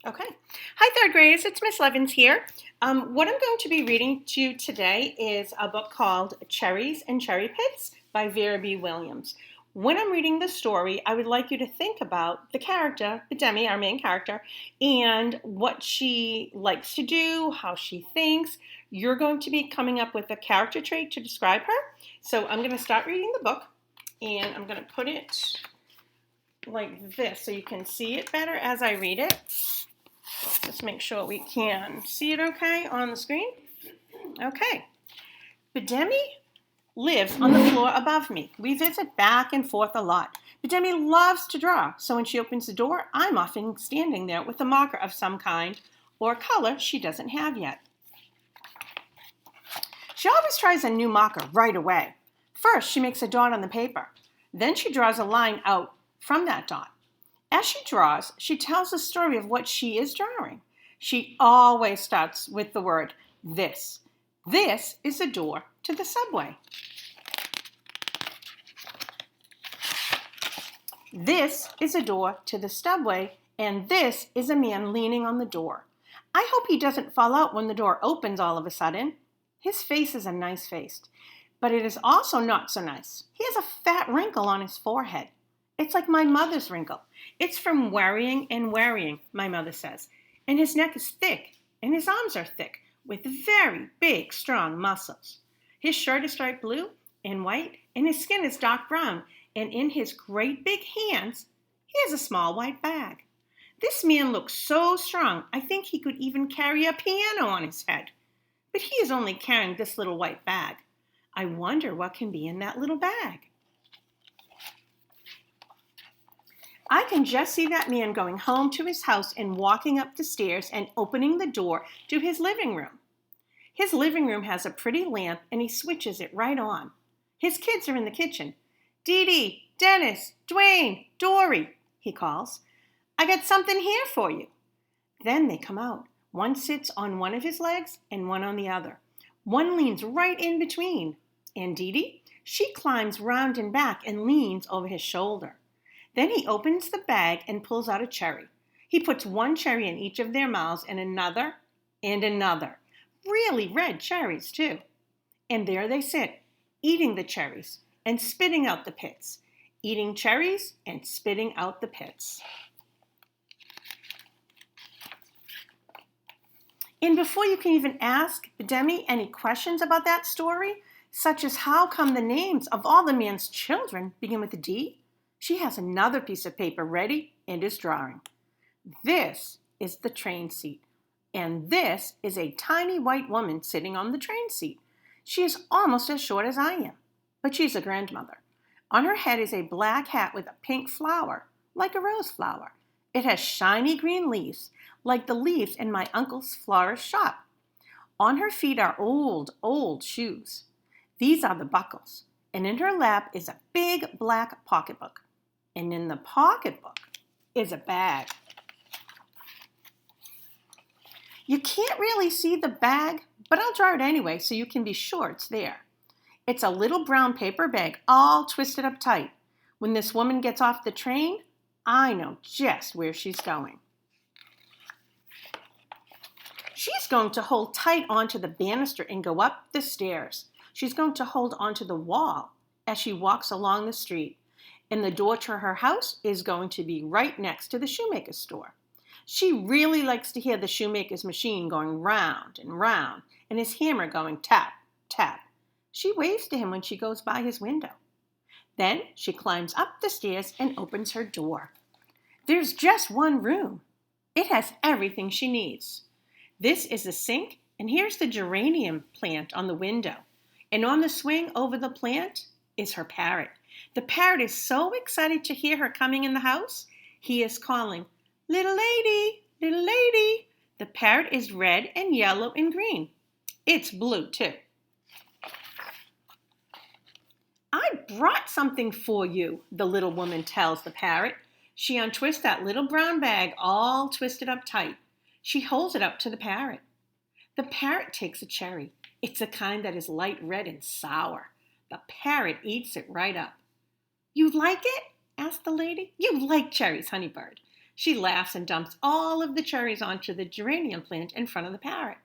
Okay. Hi, third graders. It's Miss Levins here. What I'm going to be reading to you today is a book called Cherries and Cherry Pits by Vera B. Williams. When I'm reading the story, I would like you to think about the character, Demi, our main character, and what she likes to do, how she thinks. You're going to be coming up with a character trait to describe her. So I'm going to start reading the book, and I'm going to put it like this so you can see it better as I read it. Just make sure we can see it okay on the screen. Okay. Bidemi lives on the floor above me. We visit back and forth a lot. Bidemi loves to draw, so when she opens the door, I'm often standing there with a marker of some kind or color she doesn't have yet. She always tries a new marker right away. First, she makes a dot on the paper. Then she draws a line out from that dot. As she draws, she tells the story of what she is drawing. She always starts with the word this. This is the door to the subway. This is a door to the subway, and this is a man leaning on the door. I hope he doesn't fall out when the door opens all of a sudden. His face is a nice face, but it is also not so nice. He has a fat wrinkle on his forehead. It's like my mother's wrinkle. It's from worrying and worrying, my mother says. And his neck is thick, and his arms are thick, with very big, strong muscles. His shirt is striped blue and white, and his skin is dark brown, and in his great big hands, he has a small white bag. This man looks so strong, I think he could even carry a piano on his head. But he is only carrying this little white bag. I wonder what can be in that little bag. I can just see that man going home to his house and walking up the stairs and opening the door to his living room. His living room has a pretty lamp and he switches it right on. His kids are in the kitchen. Dee Dee, Dennis, Dwayne, Dory, he calls. I got something here for you. Then they come out. One sits on one of his legs and one on the other. One leans right in between. And Dee Dee, she climbs round and back and leans over his shoulder. Then he opens the bag and pulls out a cherry. He puts one cherry in each of their mouths and another and another. Really red cherries, too. And there they sit, eating the cherries and spitting out the pits. Eating cherries and spitting out the pits. And before you can even ask Demi any questions about that story, such as how come the names of all the man's children begin with a D, she has another piece of paper ready and is drawing. This is the train seat, and this is a tiny white woman sitting on the train seat. She is almost as short as I am, but she's a grandmother. On her head is a black hat with a pink flower, like a rose flower. It has shiny green leaves, like the leaves in my uncle's florist shop. On her feet are old shoes. These are the buckles, and in her lap is a big black pocketbook. And in the pocketbook is a bag. You can't really see the bag, but I'll draw it anyway so you can be sure it's there. It's a little brown paper bag all twisted up tight. When this woman gets off the train, I know just where she's going. She's going to hold tight onto the banister and go up the stairs. She's going to hold onto the wall as she walks along the street. And the door to her house is going to be right next to the shoemaker's store. She really likes to hear the shoemaker's machine going round and round and his hammer going tap, tap. She waves to him when she goes by his window. Then she climbs up the stairs and opens her door. There's just one room. It has everything she needs. This is the sink, and here's the geranium plant on the window. And on the swing over the plant is her parrot. The parrot is so excited to hear her coming in the house, he is calling, "Little lady, little lady." The parrot is red and yellow and green. It's blue, too. I brought something for you, the little woman tells the parrot. She untwists that little brown bag all twisted up tight. She holds it up to the parrot. The parrot takes a cherry. It's the kind that is light red and sour. The parrot eats it right up. You like it? Asked the lady. You like cherries, Honeybird. She laughs and dumps all of the cherries onto the geranium plant in front of the parrot.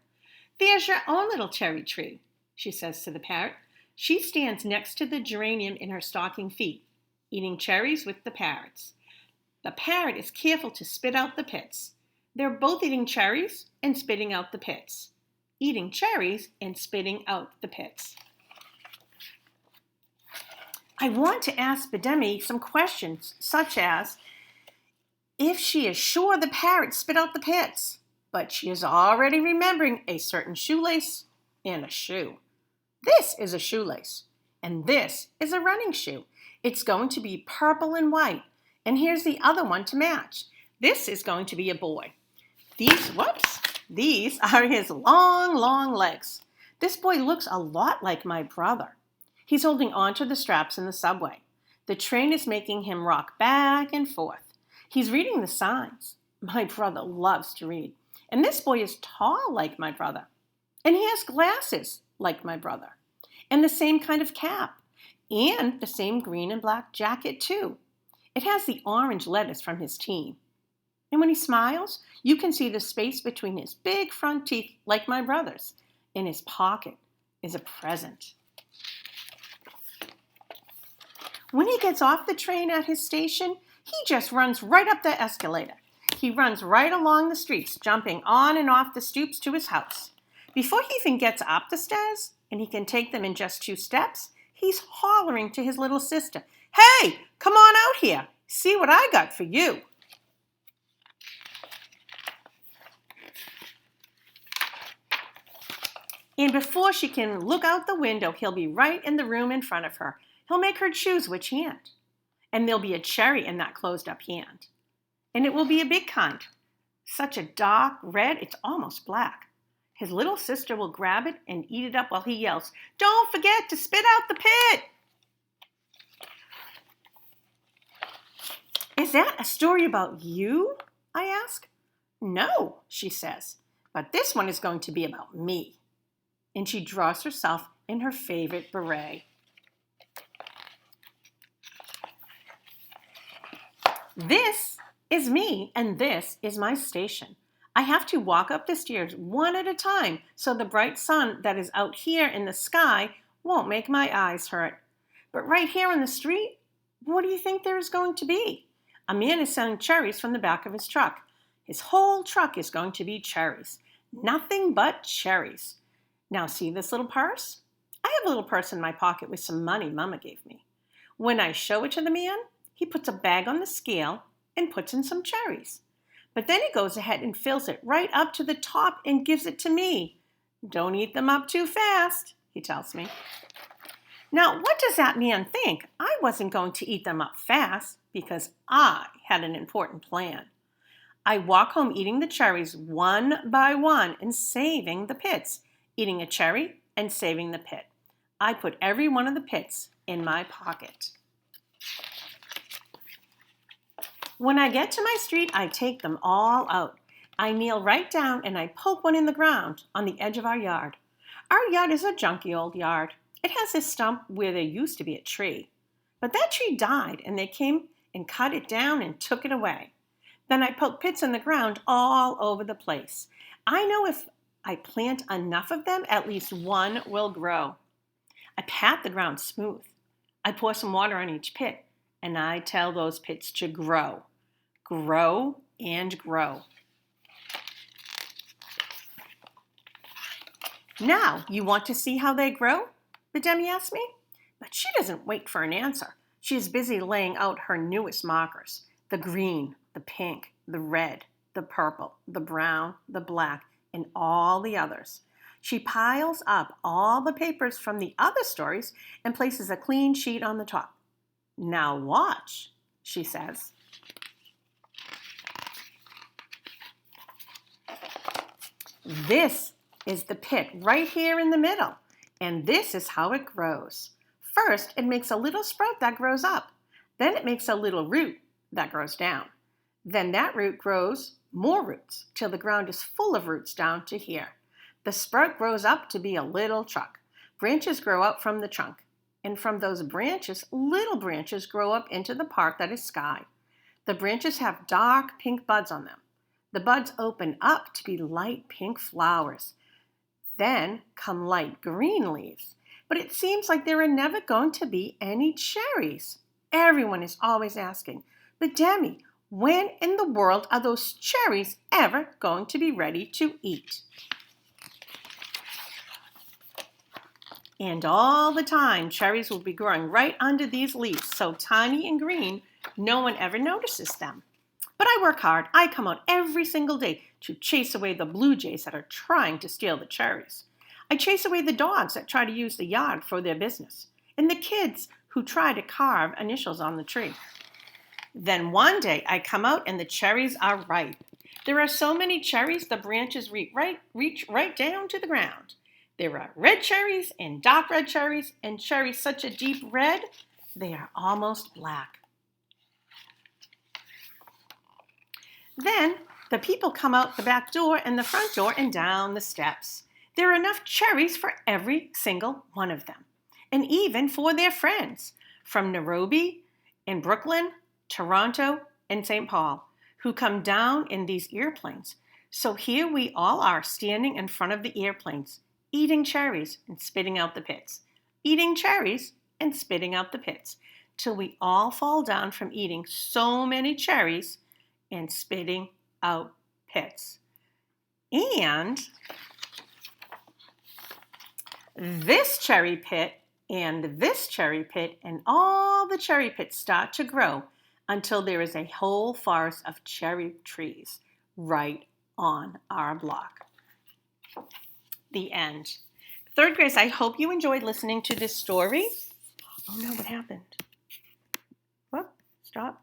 "There's your own little cherry tree," she says to the parrot. She stands next to the geranium in her stocking feet, eating cherries with the parrots. The parrot is careful to spit out the pits. They're both eating cherries and spitting out the pits. Eating cherries and spitting out the pits. I want to ask Bidemi some questions, such as if she is sure the parrot spit out the pits, but she is already remembering a certain shoelace and a shoe. This is a shoelace, and this is a running shoe. It's going to be purple and white, and here's the other one to match. This is going to be a boy. These are his long, long legs. This boy looks a lot like my brother. He's holding onto the straps in the subway. The train is making him rock back and forth. He's reading the signs. My brother loves to read. And this boy is tall like my brother. And he has glasses like my brother. And the same kind of cap. And the same green and black jacket too. It has the orange letters from his team. And when he smiles, you can see the space between his big front teeth like my brother's. In his pocket is a present. When he gets off the train at his station, he just runs right up the escalator. He runs right along the streets, jumping on and off the stoops to his house. Before he even gets up the stairs, and he can take them in just 2 steps, he's hollering to his little sister, "Hey, come on out here. See what I got for you." And before she can look out the window, he'll be right in the room in front of her. He'll make her choose which hand. And there'll be a cherry in that closed-up hand. And it will be a big kind. Such a dark red, it's almost black. His little sister will grab it and eat it up while he yells, "Don't forget to spit out the pit!" "Is that a story about you?" I ask. "No," she says, "but this one is going to be about me." And she draws herself in her favorite beret. This is me, and this is my station. I have to walk up the stairs one at a time so the bright sun that is out here in the sky won't make my eyes hurt. But right here in the street, what do you think there is going to be? A man is selling cherries from the back of his truck. His whole truck is going to be cherries. Nothing but cherries. Now see this little purse? I have a little purse in my pocket with some money Mama gave me. When I show it to the man, he puts a bag on the scale and puts in some cherries. But then he goes ahead and fills it right up to the top and gives it to me. "Don't eat them up too fast," he tells me. Now, what does that man think? I wasn't going to eat them up fast because I had an important plan. I walk home eating the cherries one by one and saving the pits. Eating a cherry and saving the pit. I put every one of the pits in my pocket. When I get to my street, I take them all out. I kneel right down and I poke one in the ground on the edge of our yard. Our yard is a junky old yard. It has this stump where there used to be a tree. But that tree died and they came and cut it down and took it away. Then I poke pits in the ground all over the place. I know if I plant enough of them, at least one will grow. I pat the ground smooth. I pour some water on each pit, and I tell those pits to grow. Grow and grow. "Now, you want to see how they grow?" Bidemi asked me. But she doesn't wait for an answer. She is busy laying out her newest markers. The green, the pink, the red, the purple, the brown, the black, and all the others. She piles up all the papers from the other stories and places a clean sheet on the top. "Now watch," she says. This is the pit right here in the middle, and this is how it grows. First, it makes a little sprout that grows up. Then it makes a little root that grows down. Then that root grows more roots till the ground is full of roots down to here. The sprout grows up to be a little truck. Branches grow out from the trunk. And from those branches, little branches grow up into the part that is sky. The branches have dark pink buds on them. The buds open up to be light pink flowers. Then come light green leaves. But it seems like there are never going to be any cherries. Everyone is always asking, but Demi, when in the world are those cherries ever going to be ready to eat? And all the time, cherries will be growing right under these leaves, so tiny and green, no one ever notices them. But I work hard. I come out every single day to chase away the blue jays that are trying to steal the cherries. I chase away the dogs that try to use the yard for their business, and the kids who try to carve initials on the tree. Then one day I come out and the cherries are ripe. There are so many cherries the branches reach right down to the ground. There are red cherries and dark red cherries and cherries such a deep red, they are almost black. Then the people come out the back door and the front door and down the steps. There are enough cherries for every single one of them, and even for their friends from Nairobi and Brooklyn, Toronto, and St. Paul, who come down in these airplanes. So here we all are standing in front of the airplanes, eating cherries and spitting out the pits, eating cherries and spitting out the pits, till we all fall down from eating so many cherries and spitting out pits. And this cherry pit and this cherry pit and all the cherry pits start to grow until there is a whole forest of cherry trees right on our block. The end. Third graders, I hope you enjoyed listening to this story. Oh no, what happened? Whoop, stop.